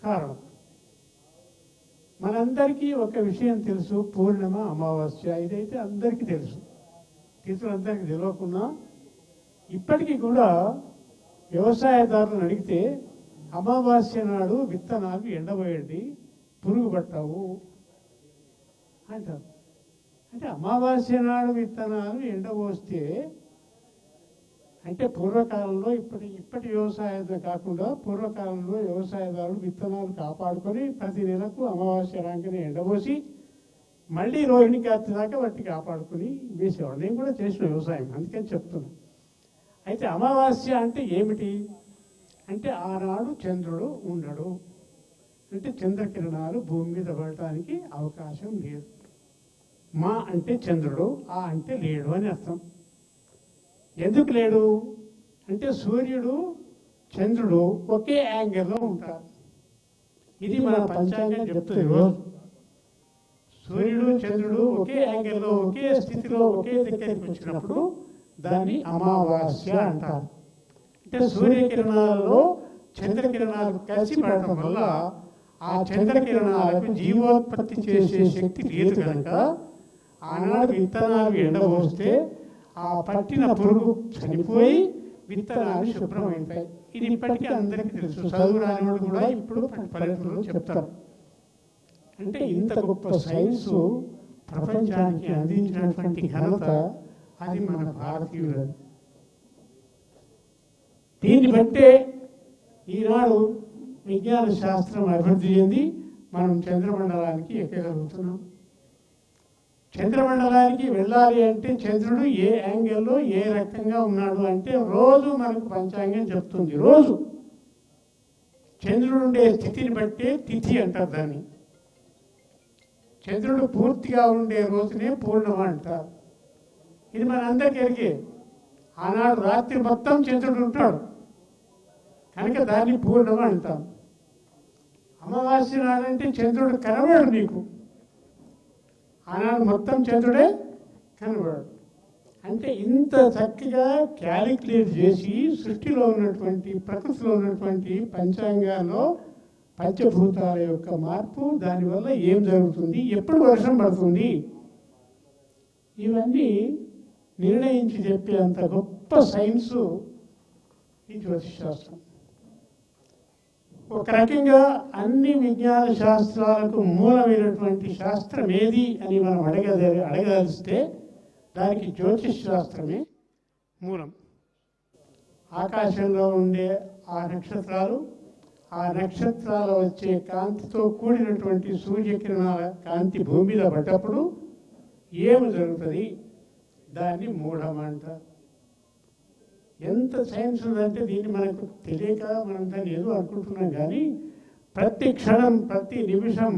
కారణం. మనందరికీ ఒక విషయం తెలుసు, పూర్ణిమ అమావాస్య. ఇదైతే అందరికీ తెలుసు. తిథులందరికీ తెలియకున్నా ఇప్పటికీ కూడా వ్యవసాయదారులను అడిగితే అమావాస్య నాడు విత్తనాలు ఎండబోయండి, పురుగు పట్టవు అంటారు. అంటే అమావాస్య నాడు విత్తనాలు ఎండబోస్తే అంటే పూర్వకాలంలో ఇప్పటి వ్యవసాయం కాకుండా పూర్వకాలంలో వ్యవసాయదారులు విత్తనాలు కాపాడుకొని ప్రతి నెలకు అమావాస్య రాగానే ఎండబోసి మళ్ళీ రోహిణి కార్తె దాకా వాటిని కాపాడుకుని వేసేవాడు. నేను కూడా చేసిన వ్యవసాయం, అందుకని చెప్తున్నాను. అయితే అమావాస్య అంటే ఏమిటి అంటే ఆనాడు చంద్రుడు ఉండడు, అంటే చంద్రకిరణాలు భూమి మీద పడటానికి అవకాశం లేదు. మా అంటే చంద్రుడు, ఆ అంటే లేడు అని అర్థం. ఎందుకు లేడు అంటే సూర్యుడు చంద్రుడు ఒకే యాంగిల్లో ఉంటారు. ఇది మన పంచాంగం చెప్తుంది. రోజు సూర్యుడు చంద్రుడు ఒకే యాంగిల్లో ఒకే స్థితిలో ఒకే దగ్గరికి వచ్చినప్పుడు దాన్ని అమావాస్య అంటారు. అంటే సూర్యకిరణాలలో చంద్రకిరణాలు కలిసి పడటం వల్ల ఆ చంద్రకిరణాలకు జీవోత్పత్తి చేసే శక్తి లేదు కనుక ఆనాడు విత్తనాలు ఎండబోస్తే ఆ పట్టిన పురుగు చనిపోయి విత్తనాలు శుభ్రమవుతాయి. ఇది ఇప్పటికీ అందరికీ తెలుసు. చదువు రాని కూడా ఇప్పుడు పల్లెటూరులో చెప్తారు. అంటే ఇంత గొప్ప సైన్సు ప్రపంచానికి అందించినటువంటి ఘనత అది మన భారతీయులది. దీన్ని బట్టే ఈనాడు విజ్ఞాన శాస్త్రం అభివృద్ధి చెంది మనం చంద్రమండలానికి ఎక్కగలుగుతున్నాం. చంద్రమండలానికి వెళ్ళాలి అంటే చంద్రుడు ఏ యాంగిల్లో ఏ రకంగా ఉన్నాడు అంటే రోజు మనకు పంచాంగం చెప్తుంది. రోజు చంద్రుడు ఉండే స్థితిని బట్టే తిథి అంటారు దాన్ని. చంద్రుడు పూర్తిగా ఉండే రోజునే పూర్ణిమ అంటారు. ఇది మన అందరికీ ఎరిగే. ఆనాడు రాత్రి మొత్తం చంద్రుడు ఉంటాడు కనుక దాన్ని పూర్ణిమ అంటాం. అమావాస్య నాడంటే చంద్రుడు కనబడు నీకు, ఆనాడు మొత్తం చంద్రుడే కనబడు. అంటే ఇంత చక్కగా క్యాలిక్యులేట్ చేసి సృష్టిలో ఉన్నటువంటి ప్రకృతిలో ఉన్నటువంటి పంచాంగాల్లో పంచభూతాల యొక్క మార్పు, దానివల్ల ఏం జరుగుతుంది, ఎప్పుడు వర్షం పడుతుంది, ఇవన్నీ నిర్ణయించి చెప్పేంత గొప్ప సైన్సు ఈ జ్యోతిష్ శాస్త్రం. ఒక రకంగా అన్ని విజ్ఞాన శాస్త్రాలకు మూలమైనటువంటి శాస్త్రం ఏది అని మనం అడగదలిస్తే దానికి జ్యోతిష్ శాస్త్రమే మూలం. ఆకాశంలో ఉండే ఆ నక్షత్రాలు, ఆ నక్షత్రాలు వచ్చే కాంతితో కూడినటువంటి సూర్యకిరణాల కాంతి భూమి మీద పడ్డప్పుడు ఏమి జరుగుతుంది, దాన్ని మూఢం అంటారు. ఎంత సైన్స్ ఉందంటే దీన్ని మనకు తెలియక మనం దాన్ని ఏదో అనుకుంటున్నాం, కానీ ప్రతి క్షణం ప్రతి నిమిషం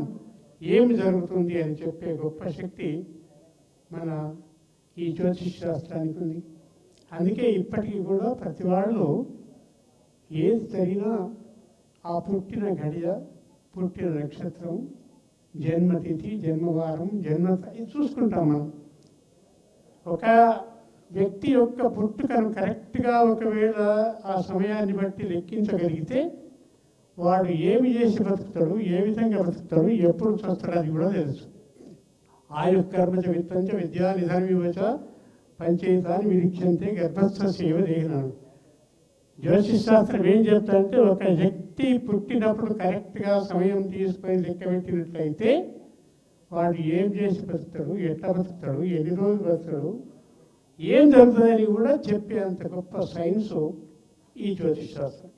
ఏమి జరుగుతుంది అని చెప్పే గొప్ప శక్తి మన ఈ జ్యోతిష్ శాస్త్రానికి ఉంది. అందుకే ఇప్పటికీ కూడా ప్రతి వాళ్ళు ఏది జరిగినా ఆ పుట్టిన గడియ, పుట్టిన నక్షత్రం, జన్మతిథి, జన్మవారం, ఇది చూసుకుంటాం మనం. ఒక వ్యక్తి యొక్క పుట్టుకను కరెక్ట్గా ఒకవేళ ఆ సమయాన్ని బట్టి లెక్కించగలిగితే వాడు ఏమి చేసి బతుకుతాడు, ఏ విధంగా బతుకుతాడు, ఎప్పుడు చూస్తాడు అది కూడా తెలుసు. ఆయుకర్మచ విత్తంచ విద్యా నిధనమివచ పంచయితాన్ని విరీక్షంతే గర్భస్థ సేవ దేహినాడు. జ్యోతిష్ శాస్త్రం ఏం చెప్తాడంటే ఒక వ్యక్తి పుట్టినప్పుడు కరెక్ట్గా సమయం తీసుకొని లెక్క పెట్టినట్లయితే వాడు ఏం చేసి బతుకుతాడు, ఎట్లా బతుకుతాడు, ఎన్ని రోజులు బతుకుతాడు, ఏం జరుగుతుందని కూడా చెప్పేంత గొప్ప సైన్సు ఈ జ్యోతిష్ శాస్త్రం.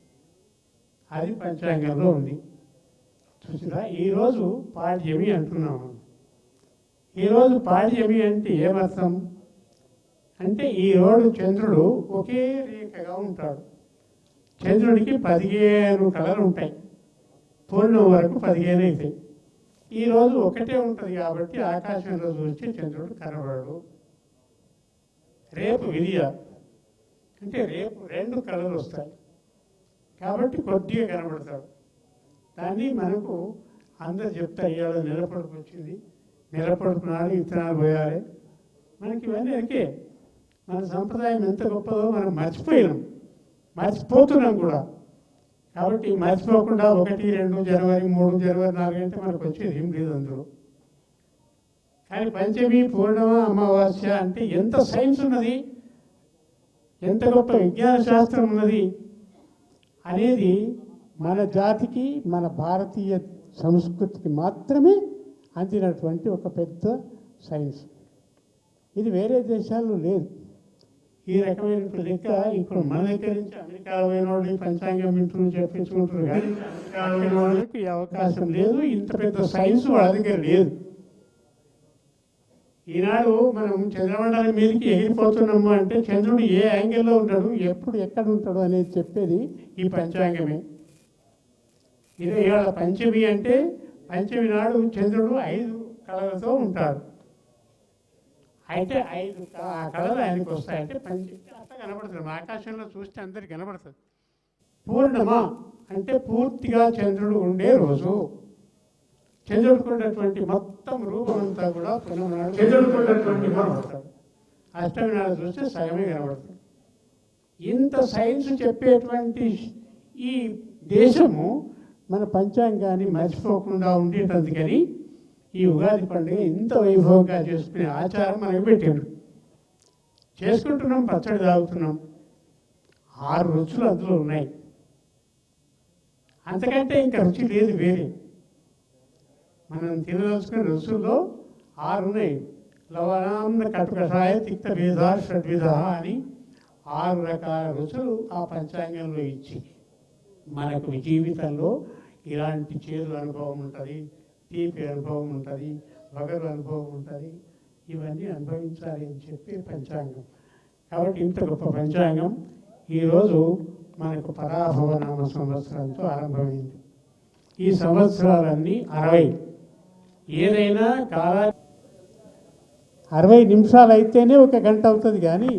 అది పంచాంగంలో ఉంది. చూసినా ఈరోజు పాడ్యమి అంటున్నాము. ఈరోజు పాడ్యమి అంటే ఏమర్థం అంటే ఈరోజు చంద్రుడు ఒకే రేఖగా ఉంటాడు. చంద్రుడికి 15 కళలు ఉంటాయి, పూర్ణం వరకు 15 అవుతాయి. ఈరోజు ఒకటే ఉంటుంది కాబట్టి ఆకాశంలో చూస్తే చంద్రుడు కనబడడు. రేపు విద్య అంటే రేపు 2 కళలు వస్తాయి కాబట్టి కొద్దిగా కనబడతాడు. దాన్ని మనకు అందరు చెప్తారు, ఇవాళ నిలబడుకు వచ్చింది, నిలబడుకు నాడు విత్తనాలు పోయాలి. మనకి ఇవన్నీ ఎరికే. మన సంప్రదాయం ఎంత గొప్పదో మనం మర్చిపోతున్నాం కూడా. కాబట్టి మర్చిపోకుండా 1, 2 జనవరి 3 జనవరి 4 అంటే మనకు వచ్చేది ఏం లేదు అందులో. కానీ పంచమి, పూర్ణిమ, అమావాస్య అంటే ఎంత సైన్స్ ఉన్నది, ఎంత గొప్ప విజ్ఞాన శాస్త్రం ఉన్నది అనేది మన జాతికి, మన భారతీయ సంస్కృతికి మాత్రమే అందినటువంటి ఒక పెద్ద సైన్స్. ఇది వేరే దేశాల్లో లేదు. ఈ రకమైన లెక్క ఇప్పుడు మన దగ్గర నుంచి అమెరికాలో పోయిన వాళ్ళు పంచాంగం వింటూ చెప్పించుకుంటారు, కానీ అమెరికాలో పోయిన వాళ్ళకి ఈ అవకాశం లేదు. ఇంత పెద్ద సైన్స్ వాళ్ళ దగ్గర లేదు. ఈనాడు మనం చంద్రమండలం మీదకి ఎగిరిపోతున్నాము అంటే చంద్రుడు ఏ యాంగిల్లో ఉంటాడు, ఎప్పుడు ఎక్కడ ఉంటాడు అనేది చెప్పేది ఈ పంచాంగమే. ఇదే ఇవాళ పంచమి అంటే పంచమి నాడు చంద్రుడు 5 కళలతో ఉంటాడు. అయితే 5 కళలు ఆయనకు వస్తాయంటే పంచమి అట్లా కనబడుతుంది. ఆకాశంలో చూస్తే అందరికి కనబడుతుంది. పూర్ణిమ అంటే పూర్తిగా చంద్రుడు ఉండే రోజు. చంద్రుడికి ఉన్నటువంటి మొత్తం రూపం అంతా కూడా చంద్రుడికి ఉన్నటువంటి కనబడతాడు. అష్టమి నాడు చూస్తే సగమే కనబడుతుంది. ఇంత సైన్స్ చెప్పేటువంటి ఈ దేశము మన పంచాంగాన్ని మర్చిపోకుండా ఉండేటందుకని ఈ ఉగాది పండుగ ఇంత వైభవంగా చేసుకునే ఆచారం మనకు పెట్టాడు. చేసుకుంటున్నాం, పచ్చడి తాగుతున్నాం. 6 రుచులు అందులో ఉన్నాయి. అంతకంటే ఇంకా రుచి లేదు వేరే. మనం తినదలుచుకున్న రుచుల్లో 6 ఉన్నాయి. లవణాన్న కటుకషాయ తిక్త భేద షడ్విధ అని 6 రకాల రుచులు ఆ పంచాంగంలో ఇచ్చి మనకు జీవితంలో ఇలాంటి చేదు అనుభవం ఉంటుంది, తీపి అనుభవం ఉంటుంది, వగరు అనుభవం ఉంటుంది. ఇవన్నీ అనుభవించాలి అని చెప్పి పంచాంగం. కాబట్టి ఇంత గొప్ప పంచాంగం ఈరోజు మనకు పరాభవనామ సంవత్సరంతో ఆరంభమైంది. ఈ సంవత్సరాలన్నీ 60. ఏదైనా 60 నిమిషాలు అయితేనే 1 గంట అవుతుంది, కానీ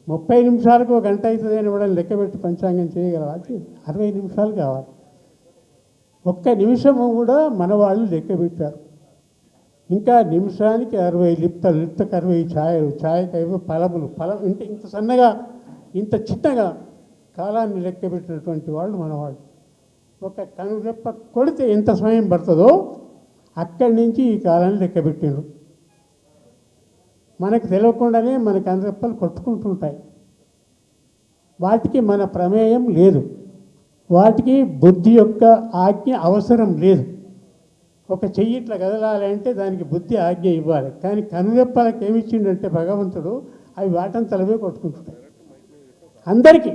30 నిమిషాలకు 1 గంట అవుతుంది అని కూడా లెక్కబెట్టి పంచాంగం చేయగలవాలి. 60 నిమిషాలు కావాలి. 1 నిమిషము కూడా మన వాళ్ళు లెక్క పెట్టారు. ఇంకా నిమిషానికి 60 లిప్తలు, లిప్తకు 60 ఛాయలు, ఛాయకు 50 పలములు, పలం అంటే ఇంత సన్నగా ఇంత చిన్నగా కాలాన్ని లెక్క పెట్టినటువంటి వాళ్ళు మనవాళ్ళు. 1 కనురెప్ప కొడితే ఎంత సమయం పడుతుందో అక్కడి నుంచి ఈ కాలాన్ని లెక్క పెట్టిండ్రు. మనకు తెలియకుండానే మన కనురెప్పలు కొట్టుకుంటుంటాయి. వాటికి మన ప్రమేయం లేదు, వాటికి బుద్ధి యొక్క ఆజ్ఞ అవసరం లేదు. ఒక చెయ్యి ఇట్లా కదలాలి అంటే దానికి బుద్ధి ఆజ్ఞ ఇవ్వాలి. కానీ కనురెప్పలకు ఏమిచ్చిండంటే భగవంతుడు అవి వాటంతలవే కొట్టుకుంటుంటాయి అందరికీ,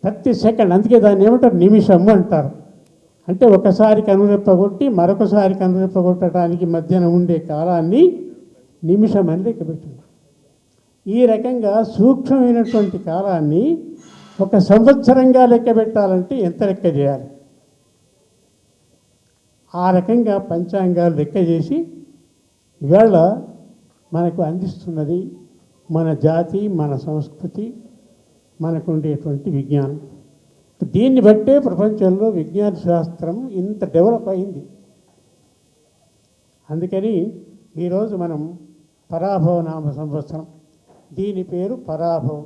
ప్రతి సెకండ్. అందుకే దాన్ని ఏమంటారు, నిమిషము అంటారు. అంటే ఒకసారి కనురెప్ప కొట్టి మరొకసారి కనురెప్ప కొట్టడానికి మధ్యన ఉండే కాలాన్ని నిమిషం అని లెక్క పెట్టింది. ఈ రకంగా సూక్ష్మమైనటువంటి కాలాన్ని 1 సంవత్సరంగా లెక్క పెట్టాలంటే ఎంత లెక్క చేయాలి? ఆ రకంగా పంచాంగాలు లెక్క చేసి ఇవాళ మనకు అందిస్తున్నది మన జాతి, మన సంస్కృతి, మనకు ఉండేటువంటి విజ్ఞానం. దీన్ని బట్టే ప్రపంచంలో విజ్ఞాన శాస్త్రం ఇంత డెవలప్ అయింది. అందుకని ఈరోజు మనం పరాభవనామ సంవత్సరం, దీని పేరు పరాభవం.